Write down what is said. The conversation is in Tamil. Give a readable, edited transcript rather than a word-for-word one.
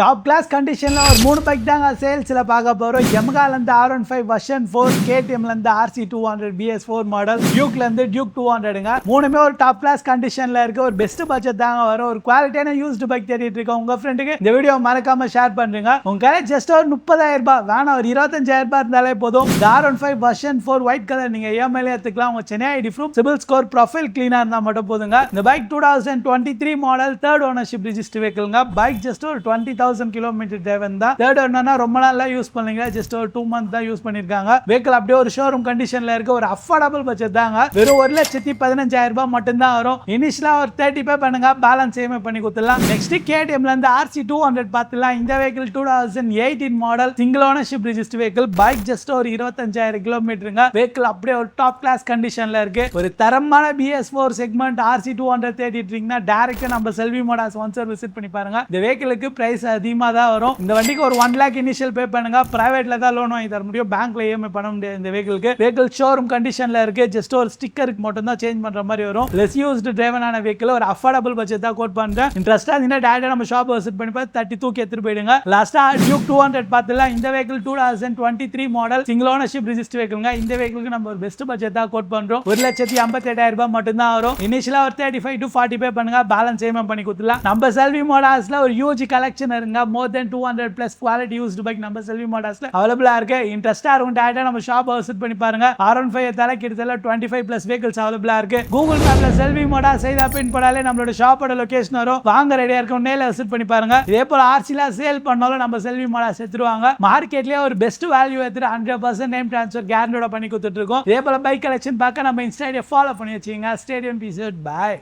டாப் கிளாஸ் கண்டிஷன்ல ஒரு 3 பைக் தாங்க சேல்ஸ்ல பார்க்க போறோம். Yamaha ல இருந்து R15 வெர்ஷன் 4, KTM ல இருந்து RC200 BS4 மாடல், Duke ல இருந்து Duke 200ங்க. மூணுமே ஒரு டாப் கிளாஸ் கண்டிஷன்ல இருக்கு. ஒரு பெஸ்ட் பட்ஜெட் தாங்க வரும். ஒரு குவாலிட்டியான யூஸ்டு பைக் தேடிட்டு இருக்க உங்க ஃப்ரெண்டுக்கு இந்த வீடியோ மறக்காம ஷேர் பண்றீங்க. உங்க கையில ஜஸ்ட் ஒரு 30,000 ரூபாய் வேணா ஒரு 25,000 ரூபாய் இருந்தாலே போதும். இந்த R15 வெர்ஷன் 4 ஒயிட் கலர் நீங்க EMI ல எடுத்துக்கலாம். உங்க Chennai ID proof, CIBIL score, profile கிளீனா இருந்தா மட்டும் போதுங்க. இந்த bike 2023 model, third ownership register வெஹிக்கிள்ங்க. பைக் ஜஸ்ட் ஒரு 20,000 கிலோமீட்டர் தேவன் தான். தேர்ட் ஓனர்னா ரொம்ப நாளா யூஸ் பண்ணீங்க, ஜஸ்ட் ஒரு 2 மந்த் தான் யூஸ் பண்ணிருக்காங்க. வெஹிக்கிள் அப்படியே ஒரு ஷோரூம் கண்டிஷன்ல இருக்கு. ஒரு அஃபோர்டபிள் பட்ஜெட் தாங்க. வெறும் 1,15,000 ரூபாய் மட்டும் தான் வரும். இனிஷியலா ஒரு 30 பே பண்ணுங்க, பேலன்ஸ் EMI பண்ணி கொடுத்துடலாம். நெக்ஸ்ட் KTM ல இருந்து RC200 பார்த்துலாம். இந்த vehicle 2018 model, single ownership register vehicle. Bike just ஒரு 25,000 கிலோமீட்டருங்க. வெஹிக்கிள் அப்படியே ஒரு டாப் கிளாஸ் கண்டிஷன்ல இருக்கு. ஒரு தரமான BS4 செக்மெண்ட் RC200 தேடிட்டு இருக்கீங்கன்னா டைரக்டா நம்ம செல்வி மோட்டார்ஸ் ஒன்ஸ் விசிட் பண்ணி பாருங்க. இந்த வெஹிக்கிளுக்கு பிரைஸ் அதிகமா தான் வரும். இந்த வண்டிக்கு ஒரு 1 lakh இனிஷியல் பே பண்ணுங்க. பிரைவேட்ல தான் லோன் வாங்கி தர முடியும், பேங்க்ல EMI பண்ண முடியாது. இந்த வெஹிக்கிளுக்கு வெஹிக்கிள் ஷோரூம் கண்டிஷன்ல இருக்கு. ஜஸ்ட் ஒரு ஸ்டிக்கருக்கு மட்டும் தான் சேஞ்ச் பண்ற மாதிரி வரும். லெஸ் யூஸ்டு டிரைவனான வெஹிக்கிள், ஒரு அஃபோர்டபிள் பட்ஜெட் தான் கோட் பண்றேன். இன்ட்ரஸ்டா இருந்தா டைரக்டா நம்ம ஷாப் விசிட் பண்ணி பார்த்து 30 தூக்கி எடுத்துட்டு போயிடுங்க. லாஸ்டா Duke 200 பார்த்துலாம். இந்த vehicle 2023 model, single ownership register வெஹிக்கிள்ங்க. இந்த வெஹிக்கிளுக்கு நம்ம ஒரு பெஸ்ட் பட்ஜெட் தான் கோட் பண்றோம். 1,58,000 ரூபாய் மட்டும் தான் வரும். இனிஷியலா ஒரு 35 to 40 பே பண்ணுங்க, பேலன்ஸ் EMI பண்ணி கொடுத்துடலாம். நம்ம செல்வி மோட்டார்ஸ்ல ஒரு ஹியூஜ் கலெக்ஷன் இருங்க. மோர் தென் 200 பிளஸ் குவாலிட்டி யூஸ்டு பைக் நம்ம செல்வி மோட்டார்ஸ்ல அவைலபிளா இருக்கு. இன்ட்ரஸ்டா இருக்கும் டைரக்டா நம்ம ஷாப் விசிட் பண்ணி பாருங்க. R15 தலை கிட்டத்தட்ட 25 பிளஸ் வெஹிக்கிள்ஸ் அவைலபிளா இருக்கு. கூகுள் மேப்ல செல்வி மோட்டார்ஸ் செய்தா பின் போடாலே நம்மளோட ஷாப்போட லொகேஷன் வரும். வாங்க ரெடியா இருக்கும், நேர்ல விசிட் பண்ணி பாருங்க. இதே போல RC-ல சேல் பண்ணாலும் நம்ம செல்வி மோட்டார்ஸ் எடுத்துருவாங்க. மார்க்கெட்லயே ஒரு பெஸ்ட் வேல்யூ எடுத்து 100% நேம் ட்ரான்ஸ்ஃபர் கேரண்டியோட பண்ணி கொடுத்துட்டு இருக்கோம். இதே போல பைக் கலெக்ஷன் பார்க்க நம்ம இன்ஸ்டா ஐடியை ஃபாலோ பண்ணி வச்சுங்க. Stay tuned peace. பை.